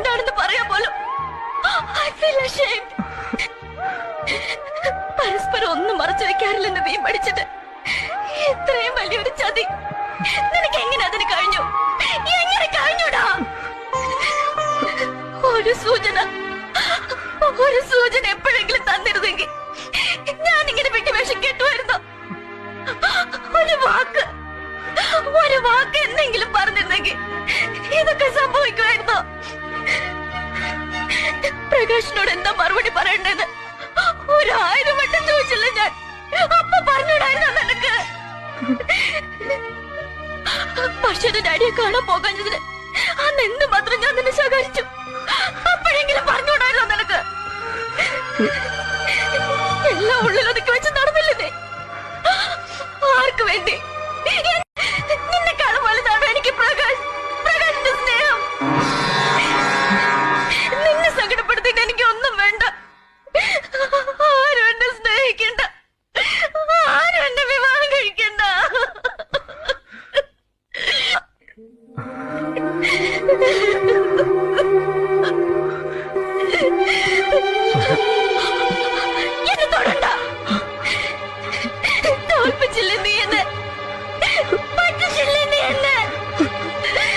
എന്താണെന്ന് പറയാൻ പോലും I feel ashamed. പരസ്പരം ഒന്നും മറച്ചു വെക്കാറില്ലെന്ന് നീ പഠിച്ചിട്ട് ഇത്രയും വലിയൊരു ചതി നിനക്ക് എങ്ങനെ അതിന് കഴിഞ്ഞു? എങ്ങനെ കഴിഞ്ഞൂടാ? ഒരു സൂചന എപ്പോഴെങ്കിലും തന്നിരുന്നെങ്കിൽ ഞാനിങ്ങനെ വിട്ടുവേഷം കേട്ടുമായിരുന്നു. ഒരു വാക്ക് എന്തെങ്കിലും പറഞ്ഞിരുന്നെങ്കിൽ ഇതൊക്കെ സംഭവിക്കുമായിരുന്നു. പ്രകാശിനോട് എന്താ മറുപടി പറയണ്ടെന്ന് 1000 വട്ടം ചോദിച്ചില്ല ഞാൻ. അപ്പൊ പറഞ്ഞിടായിരുന്നു നിനക്ക്. പക്ഷേ ഡാഡിയെ കാണാൻ പോകാഞ്ഞതിന് അന്ന് എന്ത് മാത്രം ഞാൻ നിന്നെ ശകാരിച്ചു. അപ്പോഴെങ്കിലും പറഞ്ഞുകൂടായിരുന്നോ നിനക്ക്? എല്ലാം ഉള്ളിലൊതുക്കി വെച്ച് നടന്നില്ലേ? ആർക്ക് വേണ്ടി? നിന്നെക്കാളും വലുതാണ് എനിക്ക് പ്രകാശിന്റെ സ്നേഹം. നിന്നെ സങ്കടപ്പെടുത്തിയിട്ട് എനിക്ക് ഒന്നും വേണ്ട. ആരും എന്നെ സ്നേഹിക്കണ്ട, ആരും എന്നെ വിവാഹം കഴിക്കണ്ട.